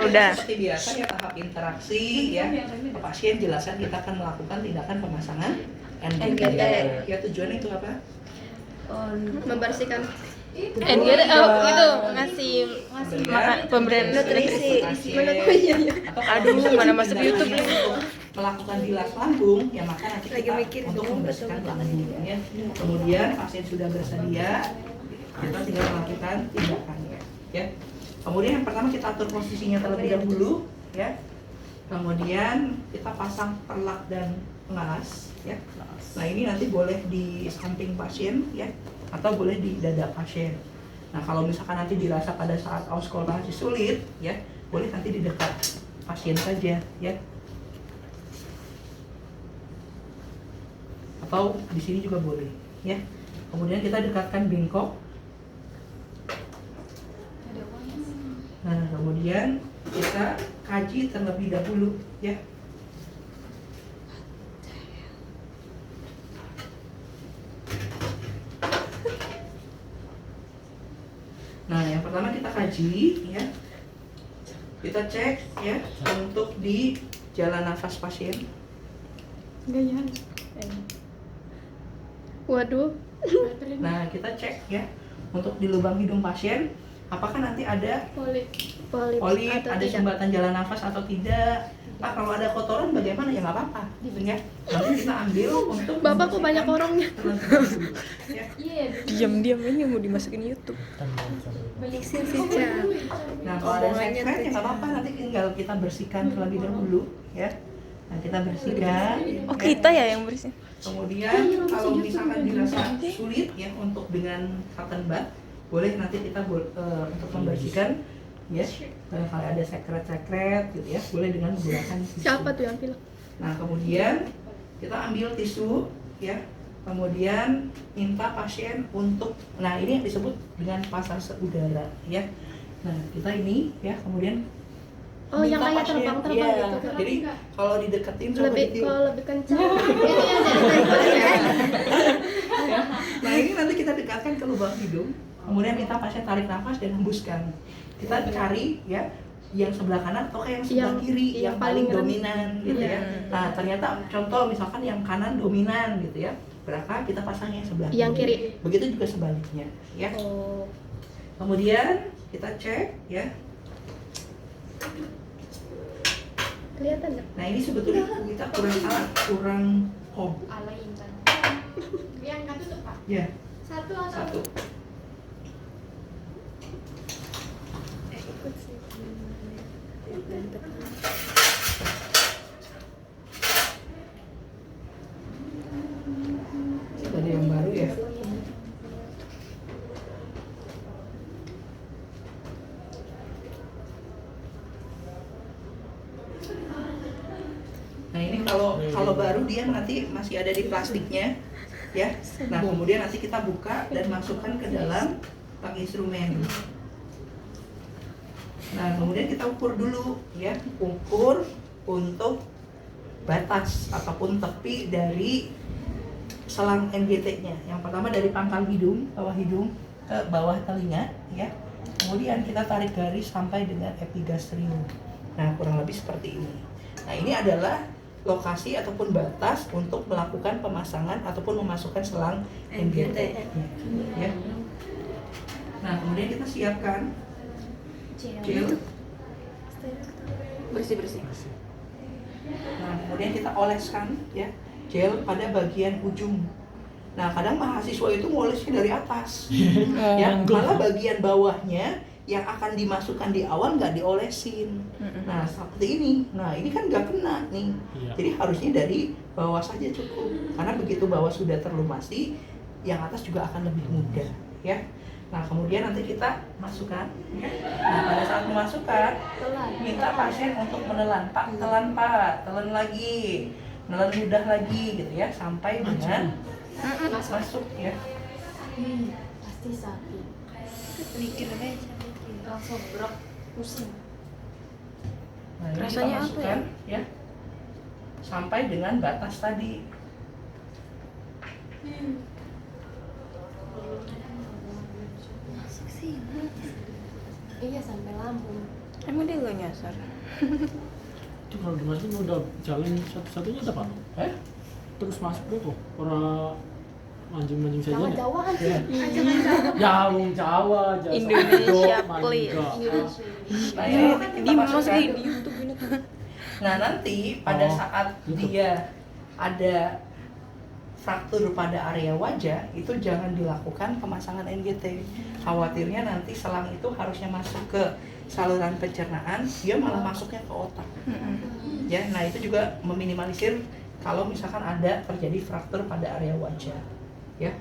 Udah. Seperti biasa ya, tahap interaksi ya. Ke pasien jelaskan kita akan melakukan tindakan pemasangan NGT. Ya, tujuannya itu apa? Membersihkan NGT itu ngasih makan pemberian nutrisi. Aduh, mana masuk YouTube nih. Melakukan bilas lambung, ya maka nanti Lagi kita mikir untuk dong, membersihkan betul. lambung ya. Kemudian pasien sudah bersedia, kita tinggal melakukan tindakannya ya. Kemudian yang pertama kita atur posisinya terlebih dahulu ya. Kemudian kita pasang perlak dan pengalas ya. Nah ini nanti boleh di samping pasien ya, atau boleh di dada pasien. Nah kalau misalkan nanti dirasa pada saat auskultasi sulit ya, boleh nanti di dekat pasien saja ya. Atau di sini juga boleh ya. Kemudian kita dekatkan bengkok. Nah kemudian kita kaji terlebih dahulu ya. Nah yang pertama kita kaji ya. Kita cek ya untuk di jalan nafas pasien. Waduh. Nah kita cek ya untuk di lubang hidung pasien, apakah nanti ada Polip polip, atau ada tidak? sumbatan jalan nafas atau tidak. Nah kalau ada kotoran bagaimana, ya nggak apa-apa ya. Nanti kita ambil untuk Bapak kok banyak orangnya? ya. Diam-diam ini mau dimasukin YouTube. Banyak sih Cak. Nah kalau ada Omongannya sekret tuh, ya nggak apa-apa, nanti tinggal kita bersihkan terlebih dahulu ya. Nah kita bersihkan Oh, kita ya yang bersih. Kemudian kalau misalkan dirasa sulit ya untuk dengan cotton bud, boleh nanti kita untuk membersihkan ya, barangkali ada sekret-sekret gitu ya, boleh dengan menggunakan tisu. Siapa tuh yang bilang? Nah kemudian kita ambil tisu ya, kemudian minta pasien untuk, nah ini yang disebut dengan pasase udara ya. Nah kita ini ya, kemudian Oh, yang minta kayak pasien, terbang-terbang iya. gitu. Jadi kalau dideketin coba Lebih ditiup. kalau lebih kencang. Itu yang jadi tagline-nya. Ya. Nah ini nanti kita dekatkan ke lubang hidung, kemudian minta pasien tarik nafas dan hembuskan. Kita cari ya yang sebelah kanan atau yang sebelah kiri yang paling dominan gitu ya. Nah ternyata contoh misalkan yang kanan dominan gitu ya, berarti kita pasang yang sebelah Yang kiri. Begitu juga sebaliknya ya. Oh. Kemudian kita cek ya. Kelihatan enggak? Nah ini sebetulnya kita kurang hob Yang satu tuh Pak. ya. Satu atau Satu. Ikut sih. Ada yang baru ya. Nah ini kalau baru dia nanti masih ada di plastiknya ya. Nah kemudian nanti kita buka dan masukkan ke dalam pakai instrumen. Nah kemudian kita ukur dulu ya, ukur untuk batas ataupun tepi dari selang NGT-nya. Yang pertama dari pangkal hidung ke bawah telinga ya. Kemudian kita tarik garis sampai dengan epigastrium. Nah kurang lebih seperti ini. Nah ini adalah lokasi ataupun batas untuk melakukan pemasangan ataupun memasukkan selang NGT ya. Nah kemudian kita siapkan gel. Bersih-bersih. Nah kemudian kita oleskan ya gel pada bagian ujung. Nah kadang mahasiswa itu ngolesnya dari atas ya, malah bagian bawahnya yang akan dimasukkan di awal nggak diolesin. Nah seperti ini, nah ini kan nggak kena nih. Jadi harusnya dari bawah saja cukup, karena begitu bawah sudah terlumasi, yang atas juga akan lebih mudah ya. Nah kemudian nanti kita masukkan ya. Nah pada saat memasukkan, minta pasien untuk menelan, Pak telan Pak, telan lagi, menelan ludah lagi gitu ya, sampai dengan masuk ya. pasti sakit. Mikir aja. Langsung brok pusing. Nah, ini Rasanya kita apa masukkan, ya? Sampai dengan batas tadi. Masuk sih. Iya sampai lambung. Emang dia nggak nyasar? Itu kalau dimasukin udah jalan satu-satunya apa? Terus masuk deh kok. Orang mancing-mancing saja. nih. Jawa kan Ya. anjungan Jawa. Jauh Jawa, jasa Indonesia, Indo, please. Mangga. Indonesia. Nah, ini kan kita masukkan. Dimasukin di YouTube ini. Nah, nanti pada Oh, saat gitu. dia ada fraktur pada area wajah, itu jangan dilakukan pemasangan NGT. Khawatirnya nanti selang itu harusnya masuk ke saluran pencernaan, dia malah masuknya ke otak. Ya, nah itu juga meminimalisir kalau misalkan ada terjadi fraktur pada area wajah. Ya.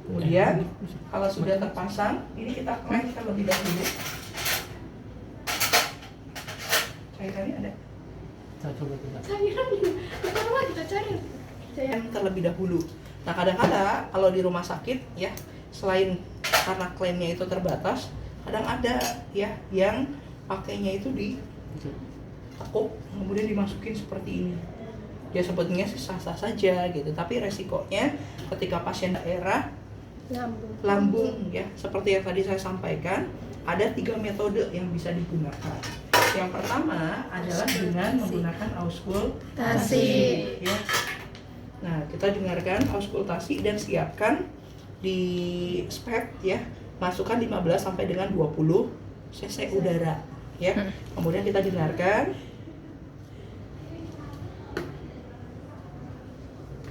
Kemudian kalau sudah terpasang, ini kita klem terlebih dahulu. Cairannya ada. Saya coba kita. Cairan ini. Pertama kita cari. Klem terlebih dahulu. Nah, kadang-kadang kalau di rumah sakit ya, selain karena klemnya itu terbatas, kadang ada ya yang pakainya itu ditekuk kemudian dimasukin seperti ini. Ya sebetulnya sih sah-sah saja gitu, tapi resikonya ketika pasien daerah lambung ya, seperti yang tadi saya sampaikan, ada 3 metode yang bisa digunakan. Yang pertama adalah dengan menggunakan auskultasi ya. Nah, kita dengarkan auskultasi dan siapkan di spek ya, masukkan 15 sampai dengan 20 cc udara ya. Kemudian kita dengarkan.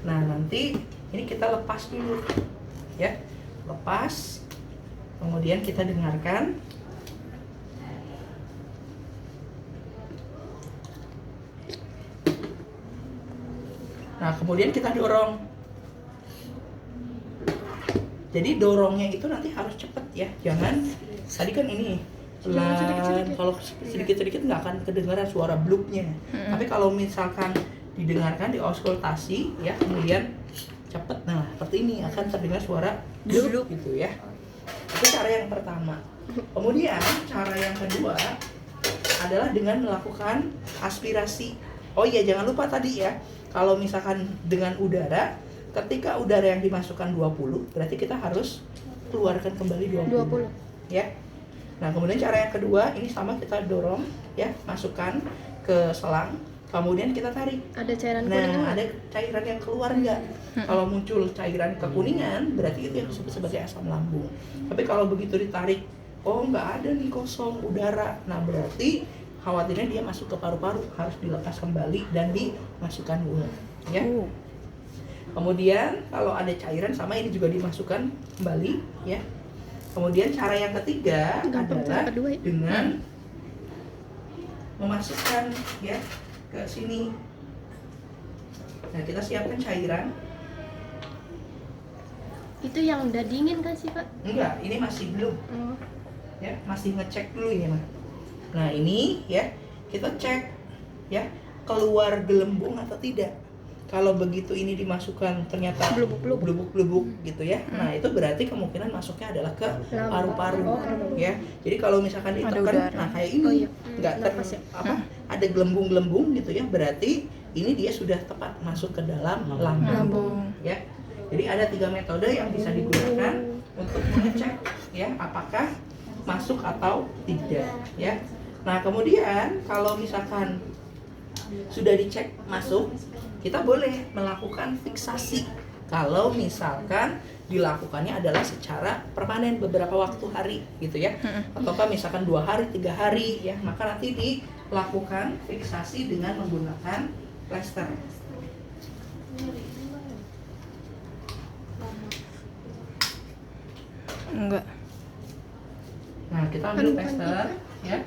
Nah, nanti ini kita lepas dulu ya. Lepas. Kemudian kita dengarkan. Nah, kemudian kita dorong. Jadi dorongnya itu nanti harus cepet ya, jangan tadi kan ini pelan. Kalau sedikit-sedikit nggak akan kedengaran suara blupnya. Tapi kalau misalkan didengarkan di auskultasi ya, kemudian cepet, nah seperti ini akan terdengar suara blup gitu ya. Itu cara yang pertama. Kemudian cara yang kedua adalah dengan melakukan aspirasi. Oh iya, jangan lupa tadi ya, kalau misalkan dengan udara, ketika udara yang dimasukkan 20, berarti kita harus keluarkan kembali 20. Ya. Nah, kemudian cara yang kedua, ini sama, kita dorong ya, masukkan ke selang, kemudian kita tarik. Ada cairan kuning Nah, nggak? ada cairan yang keluar enggak? Kalau muncul cairan kekuningan, berarti itu yang disebut sebagai asam lambung. Tapi kalau begitu ditarik, oh nggak ada nih, kosong udara, nah berarti khawatirnya dia masuk ke paru-paru, harus dilepas kembali dan dimasukkan ulang ya. Kemudian kalau ada cairan, sama ini juga dimasukkan kembali ya. Kemudian cara yang ketiga Gampang adalah cara kedua ya? dengan memasukkan ya ke sini. Nah, kita siapkan cairan. Itu yang udah dingin kan sih, Pak? Enggak, ini masih belum. Oh. Ya, masih ngecek dulu ini mah. Nah, ini ya kita cek ya, keluar gelembung atau tidak. Kalau begitu ini dimasukkan ternyata blubuk-blubuk gitu ya. Nah, itu berarti kemungkinan masuknya adalah ke paru-paru ya. Jadi kalau misalkan ditekan, nah kayak ini nggak ada gelembung-gelembung gitu ya, berarti ini dia sudah tepat masuk ke dalam lambung ya. Jadi ada 3 metode yang bisa digunakan untuk mengecek ya apakah masuk atau tidak ya. Nah, kemudian kalau misalkan sudah dicek masuk, kita boleh melakukan fiksasi. Kalau misalkan dilakukannya adalah secara permanen beberapa waktu hari gitu ya, ataukah misalkan 2 hari, 3 hari ya, maka nanti dilakukan fiksasi dengan menggunakan plester. Enggak. Nah, kita ambil plester ya,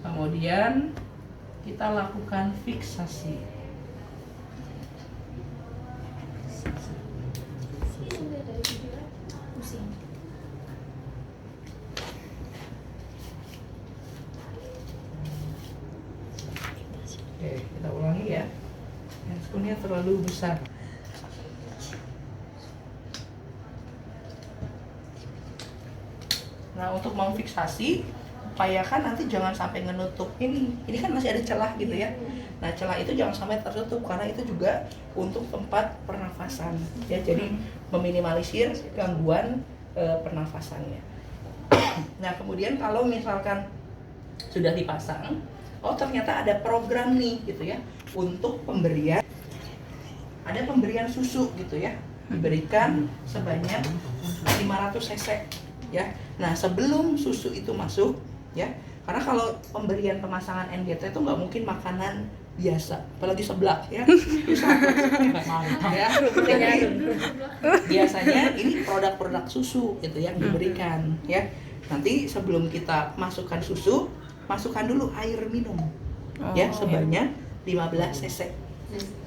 kemudian kita lakukan fiksasi. Pusing. Oke, kita ulangi ya. Yang spoonnya terlalu besar. Nah, untuk memfiksasi, upayakan nanti jangan sampai menutup ini. Ini kan masih ada celah gitu ya. Nah, celah itu jangan sampai tertutup karena itu juga untuk tempat pernafasan ya. Jadi meminimalisir gangguan pernafasannya. Nah, kemudian kalau misalkan sudah dipasang. Oh ternyata ada program nih gitu ya untuk pemberian, ada pemberian susu gitu ya, diberikan sebanyak 500 cc ya. Nah sebelum susu itu masuk ya, karena kalau pemberian pemasangan NGT itu nggak mungkin makanan biasa, apalagi seblak ya, susah ya. Jadi biasanya ini produk-produk susu gitu yang diberikan ya. Nanti sebelum kita masukkan susu, masukkan dulu air minum ya sebanyak 15 cc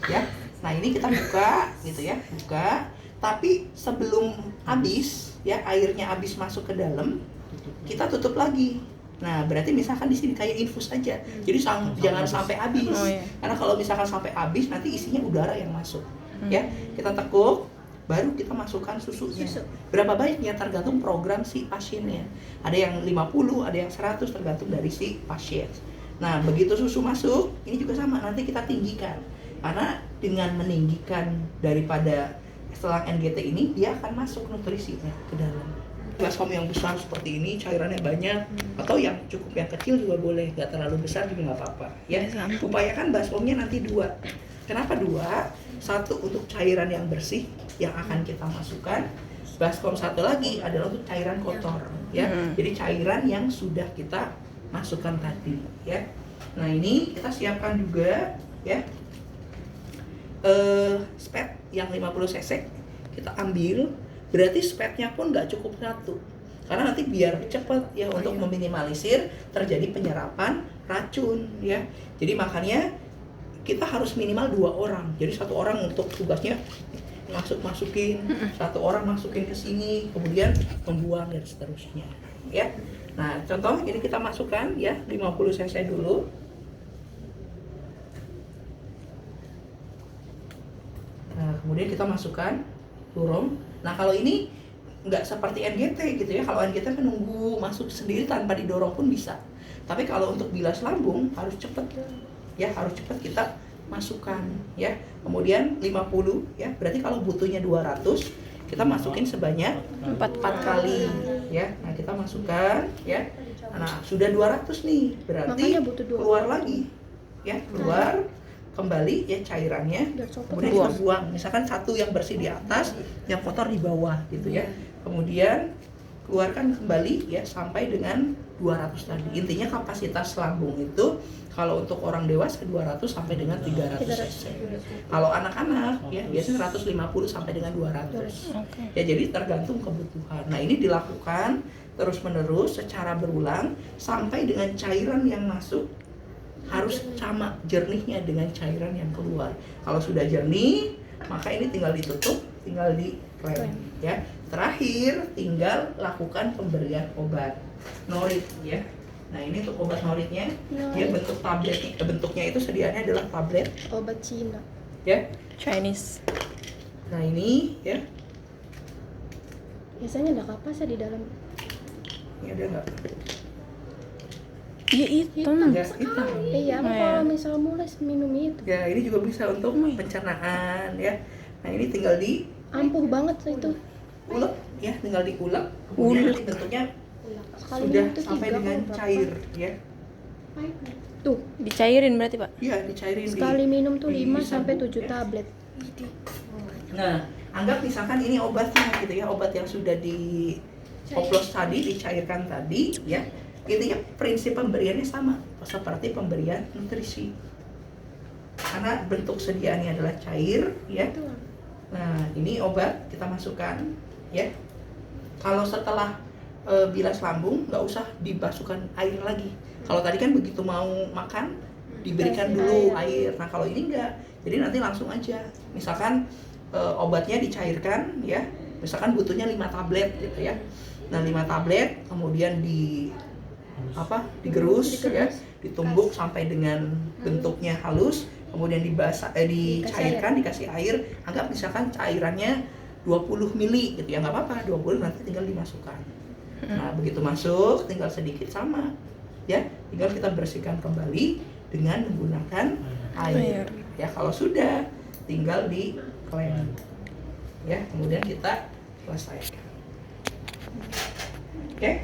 ya. Nah ini kita buka gitu ya, buka. Tapi sebelum habis ya, airnya habis masuk ke dalam, kita tutup lagi. Nah berarti misalkan di sini kayak infus aja, jadi jangan sampai habis. Karena kalau misalkan sampai habis nanti isinya udara yang masuk ya. Kita tekuk, baru kita masukkan susunya. Berapa banyaknya tergantung program si pasiennya. Ada yang 50, ada yang 100, tergantung dari si pasien. Nah begitu susu masuk, ini juga sama, nanti kita tinggikan. Karena dengan meninggikan daripada selang NGT ini, dia akan masuk nutrisinya ke dalam. Baskom yang besar seperti ini, cairannya banyak, atau yang cukup yang kecil juga boleh, nggak terlalu besar juga nggak apa-apa ya. Upayakan baskomnya nanti 2. Kenapa 2? 1 untuk cairan yang bersih yang akan kita masukkan. Baskom 1 lagi adalah untuk cairan kotor ya. Jadi cairan yang sudah kita masukkan tadi ya. Nah ini kita siapkan juga ya, spet yang 50 cc kita ambil. Berarti spetnya pun nggak cukup 1, karena nanti biar cepat ya untuk meminimalisir terjadi penyerapan racun ya. Jadi makanya kita harus minimal 2 orang. Jadi 1 orang untuk tugasnya masukin, 1 orang masukin ke sini, kemudian membuang dan seterusnya ya. Nah contoh ini kita masukkan ya 50 cc dulu. Nah kemudian kita masukkan turun. Nah kalau ini nggak seperti NGT gitu ya. Kalau NGT menunggu masuk sendiri tanpa didorong pun bisa. Tapi kalau untuk bilas lambung harus cepat ya, harus cepat kita masukkan ya. Kemudian 50 ya. Berarti kalau butuhnya 200, kita masukin sebanyak 4 kali ya. Nah kita masukkan ya. Nah sudah 200 nih, berarti keluar lagi ya, keluar kembali ya cairannya, kemudian kita buang. Misalkan 1 yang bersih di atas, yang kotor di bawah gitu ya. Kemudian keluarkan kembali ya sampai dengan 200 tadi. Intinya kapasitas lambung itu kalau untuk orang dewasa 200 sampai dengan 300 cc. Kalau anak-anak ya biasanya 150 sampai dengan 200. Ya jadi tergantung kebutuhan. Nah ini dilakukan terus-menerus secara berulang sampai dengan cairan yang masuk harus sama jernihnya dengan cairan yang keluar. Kalau sudah jernih, maka ini tinggal ditutup, tinggal dilem ya. Terakhir tinggal lakukan pemberian obat norit ya. Nah ini untuk obat noritnya, dia bentuk tablet, bentuknya itu sediaannya adalah tablet Obat Cina ya, Chinese. Nah ini ya, biasanya ada kapas ya di dalam. ini ada nggak? Iya hitam. Gas hitam. Iya, aku kalau misal mules minum itu Ya ini juga bisa untuk pencernaan ya. Nah ini tinggal di ampuh banget itu. ulek ya, tinggal diulek. Kemudian nanti bentuknya Sekali sudah minum tuh sampai 3 dengan berapa? cair ya. Tuh, Dicairin berarti Pak? Iya dicairin. sekali minum tuh 5 di sampai sabuk, 7 ya. tablet. Nah anggap misalkan ini obatnya gitu ya, obat yang sudah di oplos tadi, dicairkan tadi ya. Intinya prinsip pemberiannya sama seperti pemberian nutrisi, karena bentuk sediaannya adalah cair ya. Nah ini obat kita masukkan ya. Kalau setelah bilas lambung nggak usah dibasuhkan air lagi. Kalau tadi kan begitu mau makan diberikan dulu air. Nah kalau ini enggak, jadi nanti langsung aja. Misalkan obatnya dicairkan ya, misalkan butuhnya 5 tablet gitu ya. Nah 5 tablet kemudian digerus ya, ditumbuk sampai dengan bentuknya halus, kemudian dicairkan, dikasih air. Anggap misalkan cairannya 20 mili gitu ya, nggak apa-apa, 20 nanti tinggal dimasukkan. Nah begitu masuk tinggal sedikit sama ya, tinggal kita bersihkan kembali dengan menggunakan air ya. Kalau sudah tinggal diklem ya, kemudian kita selesaikan. Oke.